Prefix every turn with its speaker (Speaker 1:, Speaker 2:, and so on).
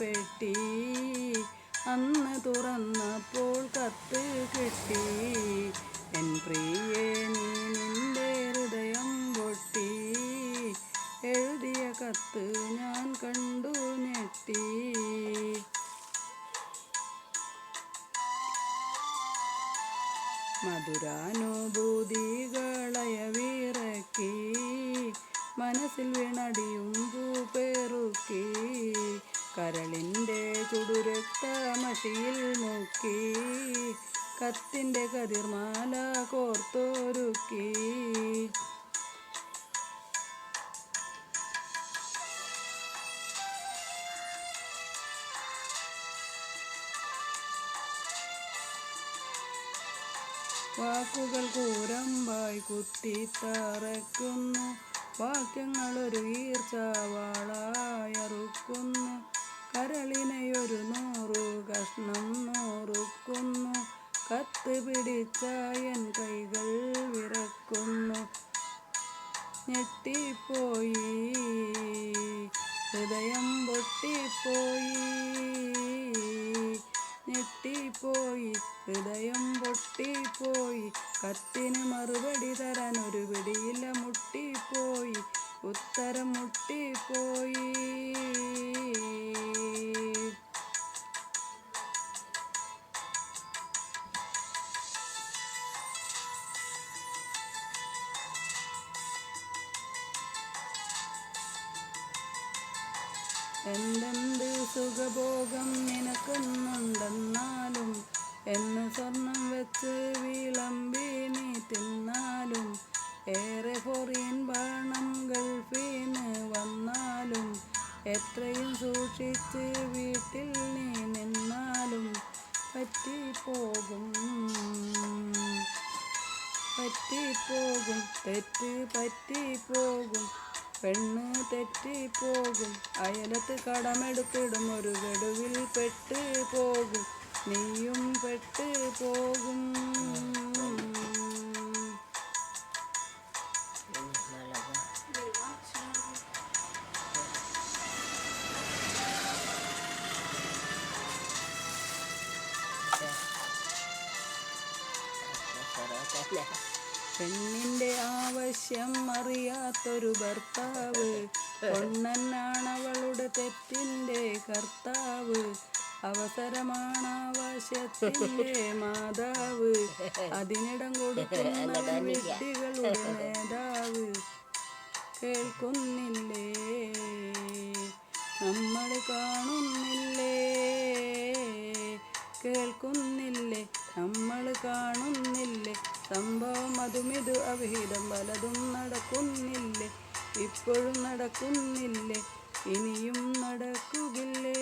Speaker 1: പെട്ടി അന്ന് തുറന്നപ്പോൾ കത്ത് കിട്ടി. എൻ പ്രിയേ നീ നിന്റെ ഹൃദയം പൊട്ടി, എഴുതിയ കത്ത് ഞാൻ കണ്ടു ഞെട്ടി. മധുരാനുഭൂതികളയവിറക്കി, മനസ്സിൽ വീണടിയും പൂപ്പെറുക്കി, കരളിൻ്റെ ചുടുരക്തമഷിയിൽ മുക്കി, കത്തിൻ്റെ കതിർമാല കോർത്തൊരുക്കി. വാക്കുകൾ കൂരമ്പായി കുത്തിത്തറയ്ക്കുന്നു, വാക്യങ്ങളൊരു ഈർച്ചവാളായറുക്കുന്നു, കരളിനെയൊരു 100 കഷ്ണം നോറുക്കുന്നു, കത്ത് പിടിച്ച എൻ കൈകൾ വിറക്കുന്നു. ഞെട്ടിപ്പോയി, ഹൃദയം പൊട്ടിപ്പോയി, ഞെട്ടിപ്പോയി, ഹൃദയം പൊട്ടിപ്പോയി, കത്തിന് മറുപടി തരാൻ ഒരു പിടിയില്ല, മുട്ടിപ്പോയി, ഉത്തരം മുട്ടിപ്പോയി. എന്തെന്ത് സുഖഭോഗം നിനക്കുന്നുണ്ടെന്നാലും, എന്ന് സ്വർണം വെച്ച് വിളമ്പി നീ തിന്നാലും, ഏറെ ഫോറിൻ പണം ഗൾഫിന് വന്നാലും, എത്രയും സൂക്ഷിച്ച് വീട്ടിൽ നീ നിന്നാലും, പറ്റിപ്പോകും, പറ്റിപ്പോകും, തെറ്റ് പറ്റിപ്പോകും, പെണ്ണ് തെറ്റിപ്പോകും, അയലത്ത് കടമെടുത്തിടും, ഒരു ഗഡുവിൽ പെട്ട് പോകും, നീയും പെട്ട് പോകും. പെണ്ണിൻ്റെ ആവശ്യം അറിയാത്തൊരു ഭർത്താവ്, പൊണ്ണനാണവളുടെ തെറ്റിൻ്റെ കർത്താവ്, അവസരമാണാവശ്യത്തിൻ്റെ മാതാവ്, അതിനിടം കൊടുക്കുന്നവൻ വിഡ്ഢികളുടെ നേതാവ്. കേൾക്കുന്നില്ലേ, നമ്മൾ കാണുന്നില്ലേ, കേൾക്കുന്നില്ലേ, നമ്മൾ കാണുന്നില്ലേ, സംഭവം അതുമിതു അവിഹിതം പലതും നടക്കുന്നില്ലേ, ഇപ്പോഴും നടക്കുന്നില്ലേ, ഇനിയും നടക്കുകില്ലേ.